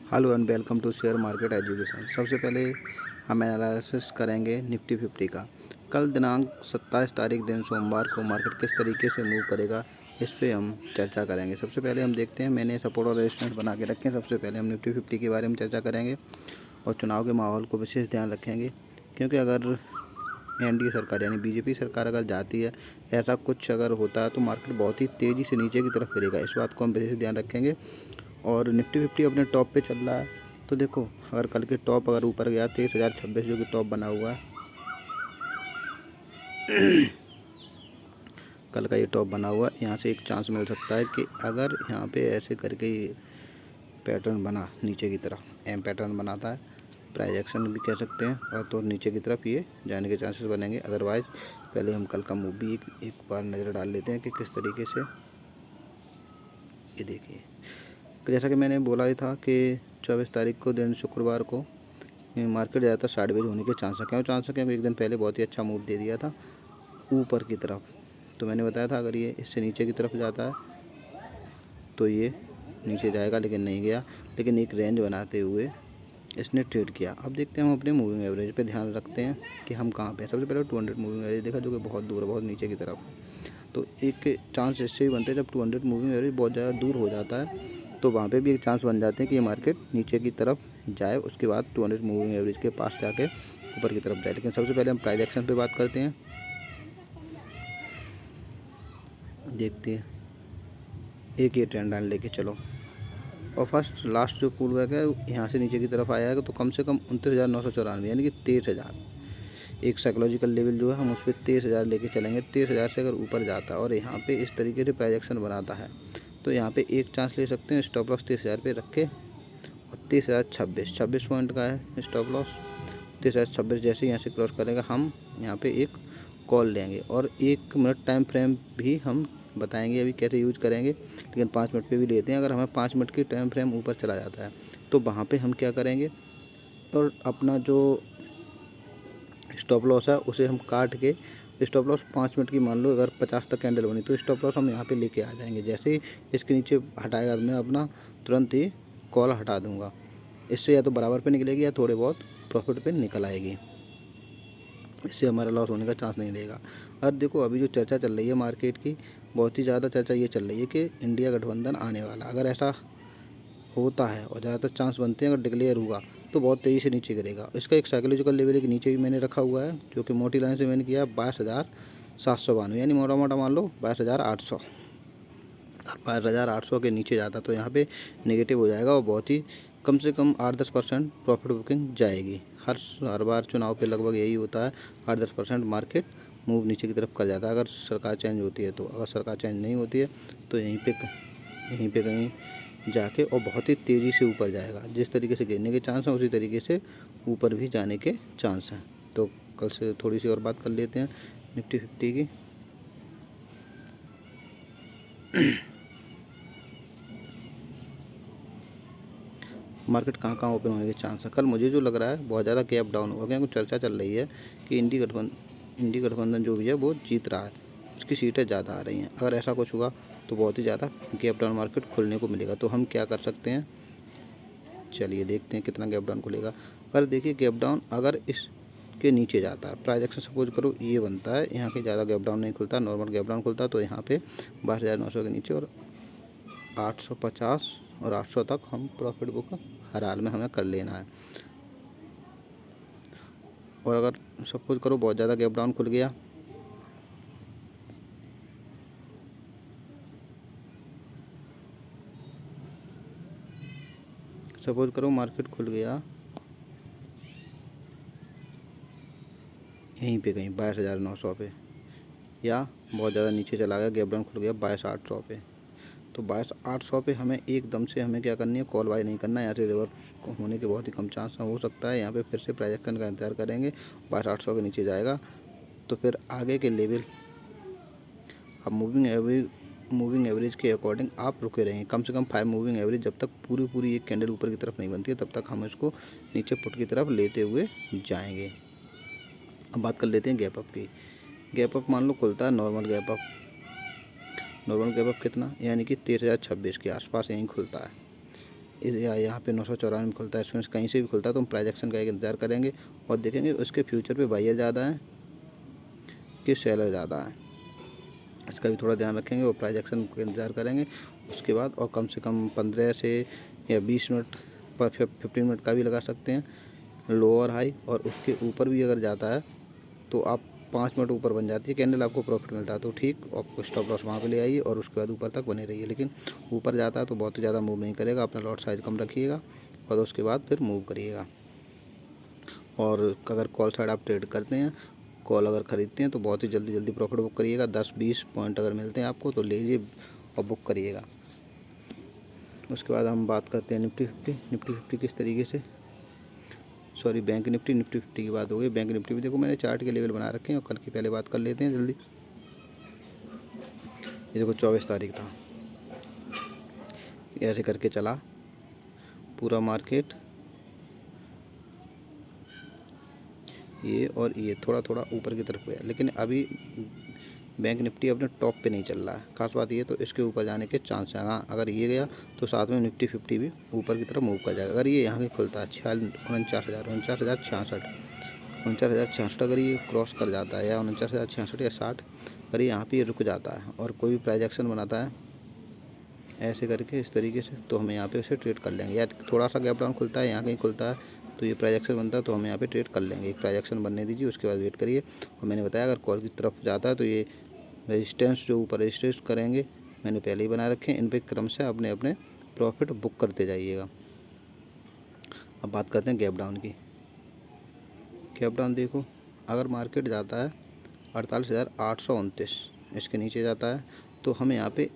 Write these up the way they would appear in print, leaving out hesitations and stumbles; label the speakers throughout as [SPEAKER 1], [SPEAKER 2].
[SPEAKER 1] Hello and welcome to share market education. सबसे पहले हम एनालिसिस करेंगे निफ्टी 50 का। कल दिनांक 27 तारीख दिन सोमवार को मार्केट किस तरीके से मूव करेगा, इस पे हम चर्चा करेंगे। सबसे पहले हम देखते हैं, मैंने सपोर्ट और रेजिस्टेंस बना के रखे हैं। सबसे पहले हम निफ्टी 50 के बारे में चर्चा करेंगे और चुनाव के माहौल को विशेष ध्यान रखेंगे, क्योंकि अगर एनडीए सरकार यानी बीजेपी सरकार अगर जाती है, ऐसा कुछ अगर होता है तो मार्केट बहुत ही तेज़ी से नीचे की तरफ गिरेगा। इस बात को हम विशेष ध्यान रखेंगे। और निफ्टी 50 अपने टॉप पे चल रहा है, तो देखो अगर कल के टॉप अगर ऊपर गया 23,026 जो कि टॉप बना हुआ है, कल का ये टॉप बना हुआ है, यहाँ से एक चांस मिल सकता है कि अगर यहाँ पे ऐसे करके पैटर्न बना नीचे की तरफ, एम पैटर्न बनाता है, प्राइस एक्शन भी कह सकते हैं, और तो नीचे की तरफ ये जाने के चांसेस बनेंगे। अदरवाइज़ पहले हम कल का मूव भी एक बार नज़र डाल लेते हैं कि किस तरीके से। ये देखिए, जैसा कि मैंने बोला ही था कि 24 तारीख को दिन शुक्रवार को मार्केट ज़्यादातर साइडवेज होने के चांस है। क्यों चांस है? क्योंकि एक दिन पहले बहुत ही अच्छा मूव दे दिया था ऊपर की तरफ। तो मैंने बताया था अगर ये इससे नीचे की तरफ जाता है तो ये नीचे जाएगा, लेकिन नहीं गया। लेकिन एक रेंज बनाते हुए इसने ट्रेड किया। अब देखते हैं, हम अपने मूविंग एवरेज पे ध्यान रखते हैं कि हम कहाँ पे हैं। सबसे पहले 200 मूविंग एवरेज देखा, जो कि बहुत दूर है, बहुत नीचे की तरफ। तो एक चांस इससे ही बनते हैं, जब 200 मूविंग एवरेज बहुत ज़्यादा दूर हो जाता है तो वहाँ पे भी एक चांस बन जाते हैं कि ये मार्केट नीचे की तरफ जाए, उसके बाद 200 मूविंग एवरेज के पास जाके ऊपर की तरफ जाए। लेकिन सबसे पहले हम प्राइस एक्शन पे बात करते हैं। देखते हैं, एक ये ट्रेंड लाइन लेके चलो, और फर्स्ट लास्ट जो पुल बैक है यहाँ से नीचे की तरफ आया है, तो कम से कम 29,994 यानी कि 23,000 एक साइकोलॉजिकल लेवल जो है, हम उस पर 23,000 लेके चलेंगे। 23,000 से अगर ऊपर जाता है और यहाँ पे इस तरीके से प्राइस एक्शन बनाता है, तो यहाँ पे एक चांस ले सकते हैं। स्टॉप लॉस 23,000 पे रखे, और 23,026 पॉइंट का है स्टॉप लॉस। 23,026 जैसे यहाँ से क्रॉस करेगा, हम यहाँ पे एक कॉल लेंगे, और 1 मिनट टाइम फ्रेम भी हम बताएंगे अभी कैसे यूज करेंगे। लेकिन 5 मिनट पे भी लेते हैं। अगर हमें 5 मिनट की टाइम फ्रेम ऊपर चला जाता है तो वहाँ पे हम क्या करेंगे, और अपना जो स्टॉप लॉस है उसे हम काट के, स्टॉप लॉस 5 मिनट की मान लो, अगर 50 तक कैंडल बनी तो स्टॉप लॉस हम यहाँ पे लेके आ जाएंगे। जैसे ही इसके नीचे हटाएगा, मैं अपना तुरंत ही कॉल हटा दूंगा। इससे या तो बराबर पे निकलेगी या थोड़े बहुत प्रॉफिट पे निकल आएगी। इससे हमारा लॉस होने का चांस नहीं रहेगा। और देखो, अभी जो चर्चा चल रही है मार्केट की, बहुत ही ज़्यादा चर्चा ये चल रही है कि इंडिया गठबंधन आने वाला। अगर ऐसा होता है और ज़्यादातर चांस बनते हैं, अगर डिक्लेयर हुआ तो बहुत तेज़ी से नीचे गिरेगा। इसका एक साइकोलॉजिकल लेवल के नीचे भी मैंने रखा हुआ है, जो कि मोटी लाइन से मैंने किया 22,792, यानी मोटा मोटा मान लो 22,800। 22,800 के नीचे जाता तो यहाँ पे नेगेटिव हो जाएगा, और बहुत ही कम से कम 8-10% प्रॉफिट बुकिंग जाएगी। हर बार चुनाव पे लगभग यही होता है, 8-10% मार्केट मूव नीचे की तरफ कर जाता है, अगर सरकार चेंज होती है तो। अगर सरकार चेंज नहीं होती है तो यहीं पे कहीं जाके और बहुत ही तेज़ी से ऊपर जाएगा। जिस तरीके से गिरने के चांस हैं, उसी तरीके से ऊपर भी जाने के चांस हैं। तो कल से थोड़ी सी और बात कर लेते हैं निफ्टी 50 की। मार्केट कहाँ कहाँ ओपन होने के चांस है। कल मुझे जो लग रहा है बहुत ज़्यादा गैप डाउन होगा, क्योंकि चर्चा चल रही है कि इंडी गठबंधन जो भी है वो जीत रहा है, उसकी सीटें ज़्यादा आ रही हैं। अगर ऐसा कुछ हुआ तो बहुत ही ज़्यादा गैप डाउन मार्केट खुलने को मिलेगा। तो हम क्या कर सकते हैं, चलिए देखते हैं कितना गैप डाउन खुलेगा। अगर देखिए, गैप डाउन अगर इसके नीचे जाता है, प्राइस एक्शन सपोज करो ये बनता है, यहाँ के ज़्यादा गैप डाउन नहीं खुलता, नॉर्मल गैप डाउन खुलता, तो यहाँ पे 22,900 के नीचे और 850 और 800 तक हम प्रॉफिट बुक हर हाल में हमें कर लेना है। और अगर सपोज करो बहुत ज़्यादा गैप डाउन खुल गया, सपोज करो मार्केट खुल गया यहीं पे कहीं 22,900 पे, या बहुत ज़्यादा नीचे चला गया, गैप डाउन खुल गया 22,800 पे, तो 22,800 पे हमें एकदम से हमें क्या करनी है, कॉल बाय नहीं करना है। यहाँ से रिवर्स होने के बहुत ही कम चांस हो सकता है। यहाँ पे फिर से प्राइस एक्शन का इंतजार करेंगे, 22,800 के नीचे जाएगा तो फिर आगे के लेवल, अब मूविंग एवरेज के अकॉर्डिंग आप रुके रहें। कम से कम 5 मूविंग एवरेज जब तक पूरी एक कैंडल ऊपर की तरफ नहीं बनती है, तब तक हम इसको नीचे पुट की तरफ लेते हुए जाएंगे। अब बात कर लेते हैं गैप अप की। गैप अप मान लो खुलता है, नॉर्मल गैप अप कितना, यानी कि 23,026 के आसपास यहीं खुलता है। या यहाँ पे 994 में खुलता है, इसमें कहीं से भी खुलता है तो हम प्राइस एक्शन का एक इंतज़ार करेंगे और देखेंगे उसके फ्यूचर पे बायर ज़्यादा है कि सेलर ज़्यादा है, इसका भी थोड़ा ध्यान रखेंगे और प्राइस एक्शन का इंतज़ार करेंगे उसके बाद। और कम से कम 15 से या 20 मिनट पर 15 मिनट का भी लगा सकते हैं लोअर हाई, और उसके ऊपर भी अगर जाता है तो आप 5 मिनट ऊपर बन जाती है कैंडल, आपको प्रॉफिट मिलता है तो ठीक, आपको स्टॉप लॉस वहाँ पे ले आइए और उसके बाद ऊपर तक बने रहिए। लेकिन ऊपर जाता है तो बहुत ही ज़्यादा मूव नहीं करेगा, अपना लॉट साइज कम रखिएगा और उसके बाद फिर मूव करिएगा। और अगर कॉल साइड आप ट्रेड करते हैं, कॉल अगर ख़रीदते हैं तो बहुत ही जल्दी प्रॉफिट बुक करिएगा। 10-20 पॉइंट अगर मिलते हैं आपको तो लीजिए और बुक करिएगा। उसके बाद हम बात करते हैं निफ्टी 50 किस तरीके से, सॉरी बैंक निफ्टी 50 की बात हो गई। बैंक निफ्टी भी देखो मैंने चार्ट के लेवल बना रखे हैं और कल की पहले बात कर लेते हैं जल्दी। ये देखो 24 तारीख था, ऐसे करके चला पूरा मार्केट, ये और ये थोड़ा ऊपर की तरफ गया, लेकिन अभी बैंक निफ्टी अपने टॉप पे नहीं चल रहा है। खास बात ये तो इसके ऊपर जाने के चांस है। हाँ, अगर ये गया तो साथ में निफ्टी 50 भी ऊपर की तरफ मूव कर जाएगा। अगर ये यहाँ की खुलता है 49,66 अगर ये क्रॉस कर जाता है, या 49,066 या 60, अगर ये यहाँ पे रुक जाता है और कोई भी प्राइस एक्शन बनाता है ऐसे करके इस तरीके से, तो हम यहाँ पे उसे ट्रेड कर लेंगे। या थोड़ा सा गैप डाउन खुलता है, यहाँ कहीं खुलता है तो ये प्राइस एक्शन बनता है तो हम यहाँ पे ट्रेड कर लेंगे। एक प्राइस एक्शन बनने दीजिए, उसके बाद वेट करिए। और मैंने बताया अगर कॉल की तरफ जाता है तो ये रेजिस्टेंस जो ऊपर रजिस्टेंस करेंगे मैंने पहले ही बना रखे हैं, इन पे क्रम से अपने अपने प्रॉफिट बुक करते जाइएगा। अब बात करते हैं गैप डाउन की। गैप डाउन देखो, अगर मार्केट जाता है 48,829, इसके नीचे जाता है तो हम यहाँ पे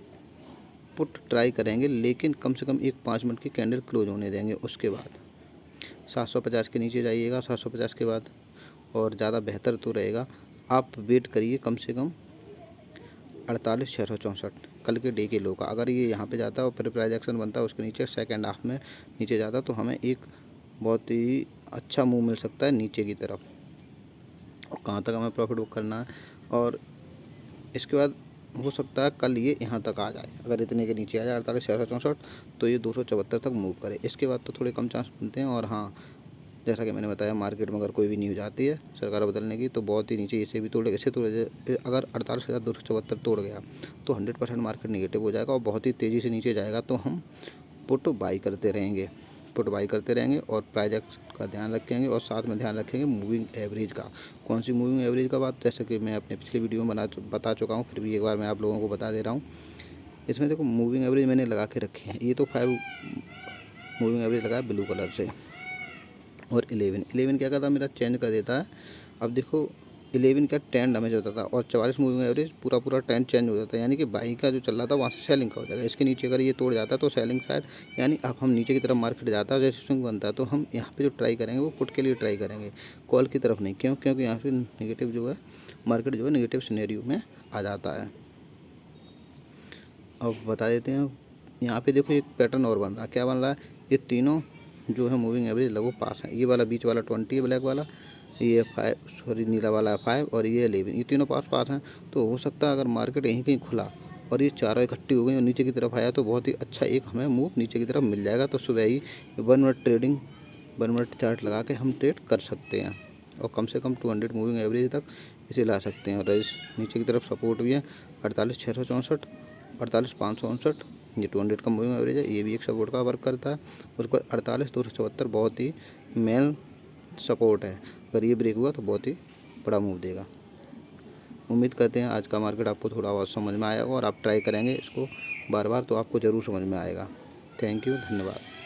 [SPEAKER 1] पुट ट्राई करेंगे, लेकिन कम से कम एक 5 मिनट की कैंडल क्लोज होने देंगे। उसके बाद 750 के नीचे जाइएगा, 750 के बाद, और ज़्यादा बेहतर तो रहेगा आप वेट करिए कम से कम 48,664 कल के डे के लो का। अगर ये यहाँ पे जाता है और फिर प्राइस एक्शन बनता है उसके नीचे सेकंड हाफ में नीचे जाता तो हमें एक बहुत ही अच्छा मूव मिल सकता है नीचे की तरफ, और कहाँ तक हमें प्रॉफिट बुक करना है। और इसके बाद हो सकता है कल ये यहाँ तक आ जाए, अगर इतने के नीचे आ जाए 48,664 तो ये 274 तक मूव करे। इसके बाद तो थोड़े कम चांस बनते हैं। और हाँ, जैसा कि मैंने बताया मार्केट में अगर कोई भी न्यूज़ आती है सरकार बदलने की तो बहुत ही नीचे इसे भी तोड़े, इसे तोड़े। अगर 48,274 तोड़ गया तो 100% मार्केट निगेटिव हो जाएगा और बहुत ही तेज़ी से नीचे जाएगा। तो हम पुट बाई करते रहेंगे, और प्राइस का ध्यान रखेंगे और साथ में ध्यान रखेंगे मूविंग एवरेज का। कौन सी मूविंग एवरेज का बात, जैसे कि मैं अपने पिछले वीडियो में बता चुका हूँ, फिर भी एक बार मैं आप लोगों को बता दे रहा हूँ। इसमें देखो मूविंग एवरेज मैंने लगा के रखे हैं, ये तो 5 मूविंग एवरेज लगा है ब्लू कलर से, और 11 क्या करता मेरा चेंज कर देता है। अब देखो 11 का ट्रेंड डैमेज होता था और 44 मूविंग एवरेज पूरा ट्रेंड चेंज हो जाता है, यानी कि बाई का जो चल रहा था वहाँ से सेलिंग का हो जाएगा। इसके नीचे अगर ये तोड़ जाता है तो सेलिंग साइड, यानी अब हम नीचे की तरफ मार्केट जाता है जैसे स्विंग बनता है तो हम यहाँ पे जो ट्राई करेंगे वो पुट के लिए ट्राई करेंगे, कॉल की तरफ नहीं। क्योंकि यहाँ पे नेगेटिव जो है मार्केट जो है नेगेटिव सिनेरियो में आ जाता है। अब बता देते हैं, यहाँ पे देखो एक पैटर्न और बन रहा है। क्या बन रहा है, ये तीनों जो है मूविंग एवरेज लगभग पास है। ये वाला बीच वाला 20 है ब्लैक वाला, ये 5 सॉरी नीला वाला 5 और ये 11, ये तीनों पास हैं। तो हो सकता है अगर मार्केट यहीं कहीं खुला और ये चारों इकट्ठी हो गई और नीचे की तरफ आया तो बहुत ही अच्छा एक हमें मूव नीचे की तरफ मिल जाएगा। तो सुबह ही 1 मिनट चार्ट लगा के हम ट्रेड कर सकते हैं और कम से कम 200 मूविंग एवरेज तक इसे ला सकते हैं। और नीचे की तरफ सपोर्ट भी है 48,664, 48,559, ये 200 का मूविंग एवरेज है, ये भी एक सपोर्ट का वर्क करता है। उसके बाद 48,274 बहुत ही मेन सपोर्ट है, अगर ये ब्रेक हुआ तो बहुत ही बड़ा मूव देगा। उम्मीद करते हैं आज का मार्केट आपको थोड़ा बहुत समझ में आएगा और आप ट्राई करेंगे इसको बार बार तो आपको ज़रूर समझ में आएगा। थैंक यू, धन्यवाद।